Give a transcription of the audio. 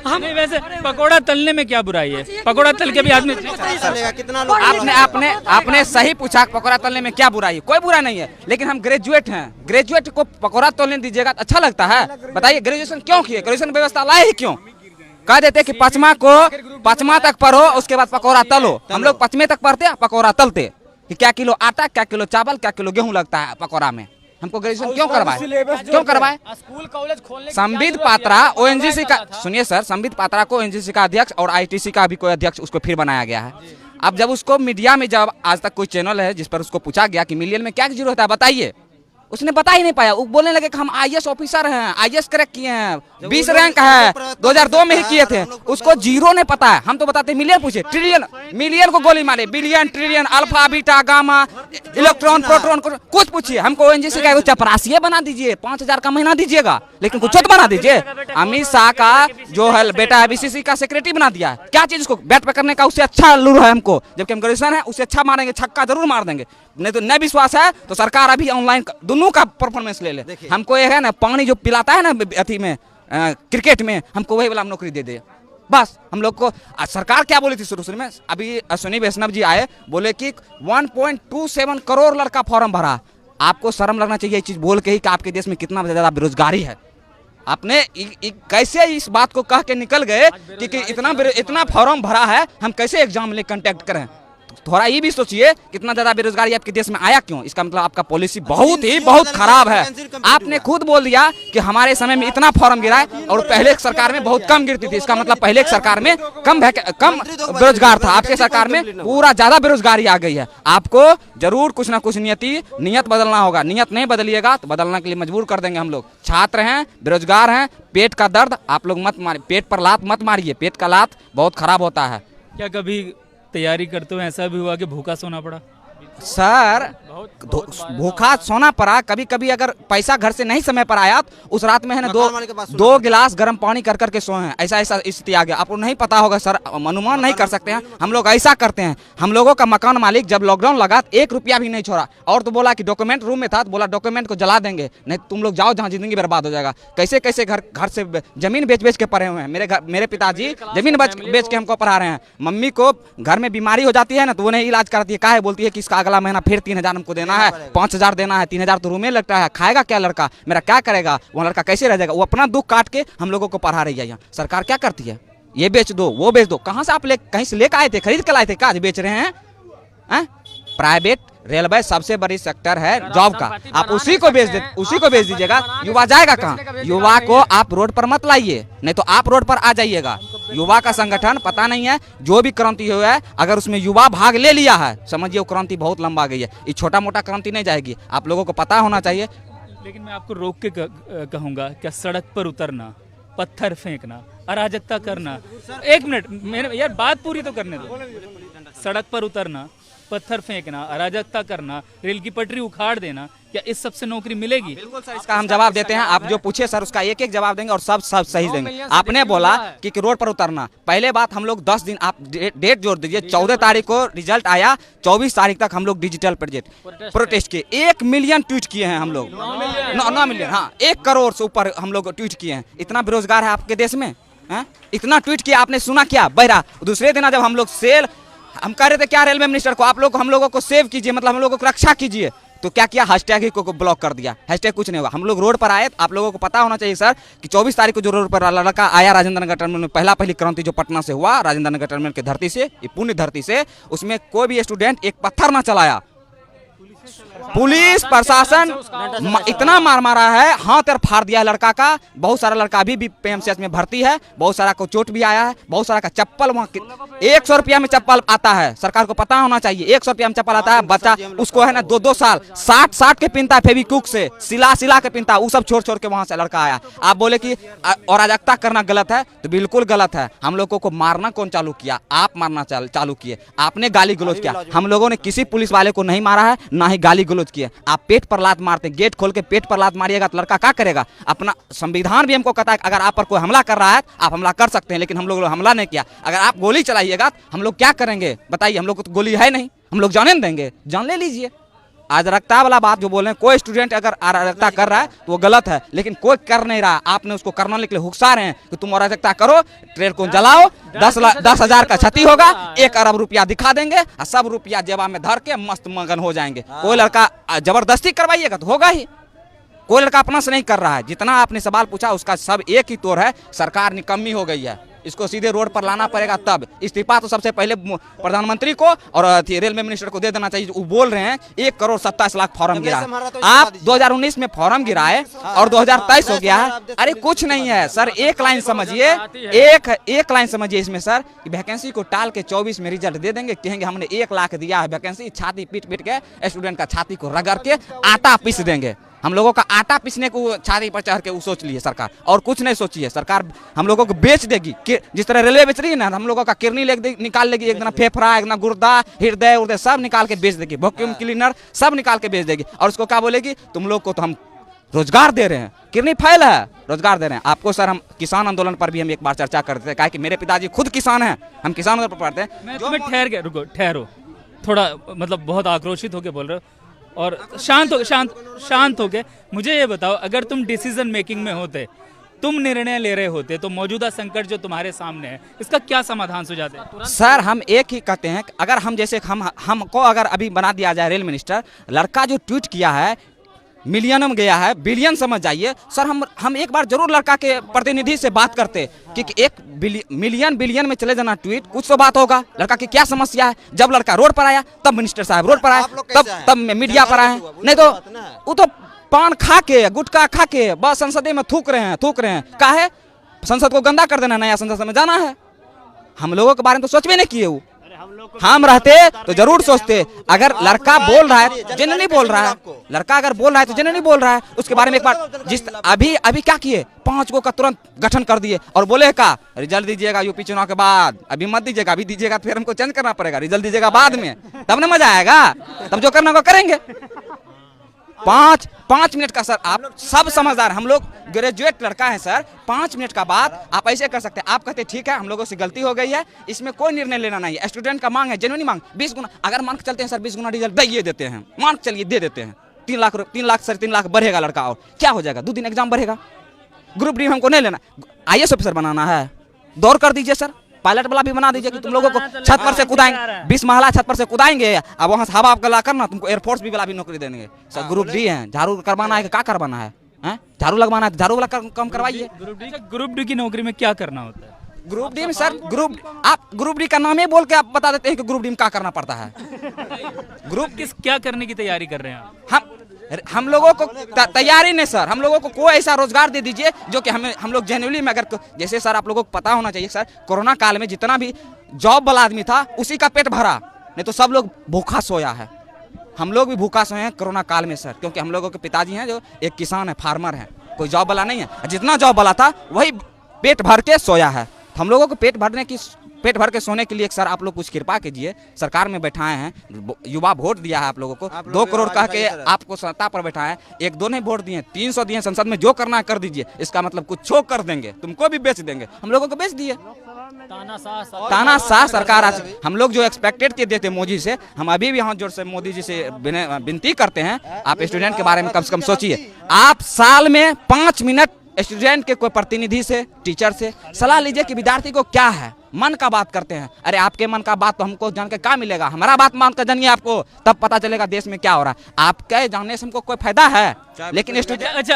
हम वैसे पकोड़ा तलने में क्या बुराई है? पकोड़ा तल के भी आदमी कितना लोग आपने सही पूछा, पकोड़ा तलने में क्या बुराई है? कोई बुरा नहीं है, लेकिन हम ग्रेजुएट हैं, ग्रेजुएट को पकोड़ा तलने दीजिएगा तो अच्छा लगता है? बताइए, ग्रेजुएशन क्यों किए? ग्रेजुएशन व्यवस्था लाए ही क्यों? कह देते कि पांचवा तक पढ़ो, उसके बाद पकोड़ा तलो। हम लोग 5वें तक पढ़ते, पकोड़ा तलते कि क्या किलो आटा, क्या किलो चावल, क्या किलो गेहूं लगता है पकोड़ा में। हमको ग्रेजुएशन क्यों करवाए? स्कूल कॉलेज खोलने संबित पात्रा ओएनजीसी का, सुनिए सर, संबित पात्रा को ओएनजीसी का अध्यक्ष और आईटीसी का भी कोई अध्यक्ष उसको फिर बनाया गया है। अब जब उसको मीडिया में, जब आज तक कोई चैनल है जिस पर उसको पूछा गया कि मिलियन में क्या जरूरत है बताइए, उसने बता ही नहीं पाया। वो बोलने लगे कि हम आईएएस ऑफिसर हैं, आईएएस क्रैक किए हैं, 20 रैंक है, 2002 में ही किए थे। उसको जीरो ने पता है। हम तो बताते मिलियन पूछे, ट्रिलियन, मिलियन को गोली मारे, billion, trillion, alpha, beta, gamma, electron, proton, कुछ पूछिए। हमको ओएनजीसी का चपरासी बना दीजिए, 5000 का महीना दीजिएगा, लेकिन कुछ तो बना दीजिए। अमित शाह का जो है बेटा है बीसीसी का सेक्रेटरी बना दिया। क्या चीज उसको बैट पकड़ने का उससे अच्छा लूर है हमको, जबकि हम ग्रेजुएशन है, उससे अच्छा मारेंगे, छक्का जरूर मार देंगे। नहीं तो नहीं विश्वास है तो सरकार अभी ऑनलाइन दोनों का परफॉर्मेंस ले ले। हमको ये है ना, पानी जो पिलाता है ना अथी में, क्रिकेट में, हमको वही वाला नौकरी दे दे बस। हम लोग को सरकार क्या बोली थी शुरू में, अभी अश्विनी वैष्णव जी आए, बोले कि 1.27 करोड़ लड़का फॉर्म भरा। आपको शर्म लगना चाहिए ये चीज बोल के ही कि आपके देश में कितना ज्यादा बेरोजगारी है। आपने कैसे इस बात को कह के निकल गए कि इतना फॉर्म भरा है, हम कैसे एग्जाम ले कंटेक्ट करें? थोड़ा ये भी सोचिए, कितना ज्यादा बेरोजगारी आपके देश में आया क्यों? इसका मतलब आपका पॉलिसी बहुत खराब है। आपने खुद बोल दिया कि हमारे समय में इतना फॉर्म गिरा है और पहले सरकार में बहुत कम गिरती थी। इसका मतलब पहले सरकार में कम बेरोजगार था, आपके सरकार में पूरा ज्यादा बेरोजगारी आ गई है। आपको जरूर कुछ ना कुछ नियत बदलना होगा। नियत नहीं बदलिएगा तो बदलने के लिए मजबूर कर देंगे हम लोग। छात्र हैं, बेरोजगार हैं, पेट का दर्द आप लोग मत मारिए, पेट पर लात मत मारिए, पेट का लात बहुत खराब होता है। क्या कभी तैयारी करते हुए ऐसा भी हुआ कि भूखा सोना पड़ा? सर, भूखा सोना पड़ा। कभी कभी अगर पैसा घर से नहीं समय पर आया तो उस रात में है ना दो गिलास गर्म पानी कर करके सोए हैं। ऐसा स्थिति आ गया। आपको नहीं पता होगा सर, अनुमान नहीं कर सकते हैं। हम लोग ऐसा करते हैं। हम लोगों का मकान मालिक जब लॉकडाउन लगा 1 रुपया भी नहीं छोड़ा, और तो बोला कि डॉक्यूमेंट रूम में था, तो बोला डॉक्यूमेंट को जला देंगे, नहीं तुम लोग जाओ जहाँ जिंदगी बर्बाद हो जाएगा। कैसे कैसे घर से जमीन बेच के पढ़े हुए हैं। मेरे पिताजी जमीन बेच के हमको पढ़ा रहे हैं। मम्मी को घर में बीमारी हो जाती है ना, तो उन्हें इलाज कराती है। क्या है, बोलती है कि इसका अगला महीना फिर 3000 हमको देना है, 5000 देना है, 3000 तो रूम में लगता है, खाएगा क्या लड़का, मेरा क्या करेगा, वो लड़का कैसे रह जाएगा? वो अपना दुख काट के हम लोगों को पढ़ा रही है। यहाँ सरकार क्या करती है, ये बेच दो, वो बेच दो। कहाँ से आप कहीं से लेकर आए थे, खरीद कर लाए थे, क्या बेच रहे हैं? प्राइवेट रेलवे सबसे बड़ी सेक्टर है जॉब का, आप उसी को बेच दीजिएगा। युवा जाएगा कहाँ? युवा को आप रोड पर मत लाइए, नहीं तो आप रोड पर आ जाइएगा। युवा का संगठन पता नहीं है, जो भी क्रांति हुआ है, अगर उसमें युवा भाग ले लिया है, समझिए वो क्रांति बहुत लंबा गई है। ये छोटा मोटा क्रांति नहीं जाएगी, आप लोगों को पता होना चाहिए। लेकिन मैं आपको रोक के कहूँगा, क्या सड़क पर उतरना, पत्थर फेंकना, अराजकता करना, 1 मिनट मेरे यार बात पूरी तो करने दो। सड़क पर उतरना, पत्थर फेंकना, अराजकता करना, रेल की पटरी उखाड़ देना, क्या इस सब से नौकरी मिलेगी? बिल्कुल सर, इसका हम जवाब देते हैं। आप जो पूछे सर उसका एक जवाब देंगे और सब सही देंगे। आपने बोला कि रोड पर उतरना, पहले बात हम लोग 10 दिन, आप डेट जोड़ दीजिए, 14 तारीख को रिजल्ट आया, 24 तारीख तक हम लोग डिजिटल प्रोटेस्ट किए। 1 मिलियन ट्वीट किए हैं हम लोग, 9 मिलियन, हाँ 1 करोड़ से ऊपर हम लोग ट्वीट किए हैं। इतना बेरोजगार है आपके देश में, इतना ट्वीट किया, आपने सुना क्या? बहरा दूसरे दिन जब हम लोग हम कह रहे थे क्या रेलवे मिनिस्टर को, आप लोग हम लोगों को सेव कीजिए, मतलब हम लोगों को रक्षा कीजिए, तो क्या किया? हैशटैग ही को ब्लॉक कर दिया। हैशटैग कुछ नहीं होगा। हम लोग रोड पर आए, आप लोगों को पता होना चाहिए सर कि 24 तारीख को जो रोड पर लड़का आया राजेंद्र नगर टर्मिनल में, पहली क्रांति जो पटना से हुआ, राजेंद्र नगर टर्मिनल की धरती से, ये पुण्य धरती से, उसमें कोई भी स्टूडेंट एक पत्थर ना चलाया। पुलिस प्रशासन इतना मारा है, हाथ और फाड़ दिया है लड़का का। बहुत सारा लड़का अभी भी पीएमसीएच में भर्ती है, बहुत सारा को चोट भी आया है, बहुत सारा का चप्पल वहाँ 100 रुपया में चप्पल आता है। सरकार को पता होना चाहिए, 100 रुपया में चप्पल आता है। बच्चा उसको है ना 2-2 साल 60 के पिनता है, फेविक्विक से सिला के पिनता है, वो सब छोड़ के वहाँ से लड़का आया। आप बोले कि अराजकता करना गलत है, तो बिल्कुल गलत है। हम लोगों को मारना कौन चालू किया? आप मारना चालू किए, आपने गाली गलौज किया। हम लोगों ने किसी पुलिस वाले को नहीं मारा है, ना ही गाली गलौज किया। आप पेट पर लात मारते, गेट खोल के पेट पर लात मारिएगा तो लड़का क्या करेगा? अपना संविधान भी हमको कहता है अगर आप पर कोई हमला कर रहा है आप हमला कर सकते हैं, लेकिन हम लोग हमला नहीं किया। अगर आप गोली चलाइएगा तो हम लोग क्या करेंगे बताइए? हम लोग को तो गोली है नहीं, हम लोग जाने देंगे? जान ले लीजिए, अराजकता वाला बात जो बोल रहे हैं, कोई स्टूडेंट अगर अराजकता कर रहा है तो वो गलत है, लेकिन कोई कर नहीं रहा। आपने उसको करने के लिए उकसा रहे हैं कि तुम अराजकता करो, ट्रेन को जलाओ, 10,000 का क्षति होगा, 1 अरब रुपया दिखा देंगे और सब रुपया जेबा में धर के मस्त मगन हो जाएंगे। कोई लड़का जबरदस्ती करवाइएगा तो होगा ही, कोई लड़का अपना से नहीं कर रहा है। जितना आपने सवाल पूछा उसका सब एक ही तोड़ है, सरकार निकम्मी हो गई है, इसको सीधे रोड पर लाना पड़ेगा। तब इस्तीफा तो सबसे पहले प्रधानमंत्री को और रेलवे मिनिस्टर को दे देना चाहिए। वो बोल रहे हैं 1,27,00,000 फॉर्म गिरा, आप 2019 में फॉर्म गिराए और 2023 हो गया है। अरे कुछ नहीं है सर, एक लाइन समझिए, एक लाइन समझिए इसमें सर, वैकेंसी को टाल के 24 में रिजल्ट दे देंगे, कहेंगे हमने 1 लाख दिया है वैकेंसी, छाती पीट पीट के स्टूडेंट का छाती को रगड़ के आटा पीस देंगे। हम लोगों का आटा पीसने को छाती पर चढ़ के वो सोच ली है सरकार, और कुछ नहीं सोची है सरकार। हम लोगों को बेच देगी, जिस तरह रेलवे बेच रही है ना, हम लोगों का किडनी निकाल लेगी, एक दिन फेफड़ा, एक दिन गुर्दा, हृदय उर्दय सब निकाल के बेच देगी, वैक्यूम क्लीनर सब निकाल के बेच देगी। और उसको क्या बोलेगी, तुम लोग को तो हम रोजगार दे रहे हैं, किडनी फाइल है, रोजगार दे रहे हैं आपको। सर हम किसान आंदोलन पर भी हम एक बार चर्चा करते थे, कहा कि मेरे पिताजी खुद किसान हैं, हम किसान आंदोलन पर पढ़ते हैं। मैं तुम्हें ठहर के रुको, ठहरो थोड़ा, मतलब बहुत आक्रोशित होके बोल रहे हो और शांत हो गए। मुझे ये बताओ, अगर तुम डिसीजन मेकिंग में होते, तुम निर्णय ले रहे होते, तो मौजूदा संकट जो तुम्हारे सामने है इसका क्या समाधान सुझाते? सर हम एक ही कहते हैं, अगर हम जैसे हमको अगर अभी बना दिया जाए रेल मिनिस्टर, लड़का जो ट्वीट किया है मिलियन में गया है, बिलियन समझ जाइए सर। हम एक बार जरूर लड़का के प्रतिनिधि से बात करते कि 1 बिलियन में चले जाना ट्वीट, कुछ तो बात होगा, लड़का की क्या समस्या है। जब लड़का रोड पर आया तब मिनिस्टर साहब रोड पर आए, तब मीडिया पर आए, नहीं तो वो तो पान खा के गुटखा खा के बस संसदीय में थूक रहे हैं। क्या है, संसद को गंदा कर देना, नया संसद में जाना है। हम लोगों के बारे में तो सोच भी नहीं किए। हम रहते तो जरूर सोचते। अगर लड़का बोल रहा है, जेन्युइनली बोल रहा है, लड़का अगर बोल रहा है तो जेन्युइनली बोल रहा है, उसके बारे में एक बार जिस अभी क्या किए, 5 को का तुरंत गठन कर दिए और बोले का रिजल्ट दीजिएगा यूपी चुनाव के बाद, अभी मत दीजिएगा, अभी दीजिएगा फिर हमको चेंज करना पड़ेगा, रिजल्ट दीजिएगा बाद में, तब ना मजा आएगा, तब जो करना वो करेंगे। 5 मिनट का सर, आप सब समझदार, हम लोग ग्रेजुएट लड़का है सर, 5 मिनट का बात आप ऐसे कर सकते हैं। आप कहते ठीक है हम लोगों से गलती हो गई है, इसमें कोई निर्णय लेना नहीं है, स्टूडेंट का मांग है, जेन्युइन मांग, 20 गुना अगर मान के चलते हैं सर, 20 गुना रिजल्ट दे देते हैं, मान के चलिए दे देते हैं, 3 लाख सर 3 लाख बढ़ेगा लड़का, और क्या हो जाएगा, 2 दिन एग्जाम बढ़ेगा। ग्रुप डी हमको नहीं लेना, IAS ऑफिसर बनाना है, दौड़ कर दीजिए सर, पायलट वाला भी बना दीजिए कि तुम लोगों को छत पर से कूदाएंगे, 20 महला छत पर से कूदाएंगे, अब वहां से हवा आपका ला करना, तुमको एयरफोर्स भी वाला भी नौकरी देंगे सर। ग्रुप डी है, झाड़ू करवाना है, क्या करवाना है, झाड़ू लगवाना है, झाड़ू वाला काम करवाइए। ग्रुप डी की नौकरी में क्या करना होता है? ग्रुप डी में सर, आप ग्रुप डी का नाम ही बोल के आप बता देते हैं कि ग्रुप डी में क्या करना पड़ता है। ग्रुप क्या करने की तैयारी कर रहे हैं हम लोगों को तैयारी नहीं सर, हम लोगों को कोई ऐसा रोजगार दे दीजिए जो कि हम लोग जेन्युइनली में, अगर जैसे सर आप लोगों को पता होना चाहिए सर, कोरोना काल में जितना भी जॉब वाला आदमी था उसी का पेट भरा, नहीं तो सब लोग भूखा सोया है। हम लोग भी भूखा सोए हैं कोरोना काल में सर, क्योंकि हम लोगों के पिताजी हैं जो एक किसान है, फार्मर है, कोई जॉब वाला नहीं है। जितना जॉब वाला था वही पेट भर के सोया है। हम लोगों को पेट भर के सोने के लिए सर आप लोग कुछ कृपा कीजिए, सरकार में बैठाए हैं, युवा वोट दिया है आप लोगों को, 2 करोड़ कह के आपको सत्ता पर बैठाए, 1-2 नहीं वोट दिए, 300 दिए संसद में, जो करना है कर दीजिए। इसका मतलब कुछ छो कर देंगे, तुमको भी बेच देंगे, हम लोगों को बेच दिए। तानाशाह सरकार आज, हम लोग जो एक्सपेक्टेड के देते मोदी से, हम अभी भी हाथ जोड़ से मोदी जी से विनती करते हैं, आप स्टूडेंट के बारे में कम से कम सोचिए। आप साल में 5 मिनट स्टूडेंट के कोई प्रतिनिधि से, टीचर से सलाह लीजिए कि विद्यार्थी को क्या है, मन का बात करते हैं। अरे आपके मन का बात तो हमको जान के क्या मिलेगा, हमारा बात मान कर जानिए आपको, तब पता चलेगा देश में क्या हो रहा है। आपके जानने से हमको कोई फायदा है, लेकिन स्टूडेंट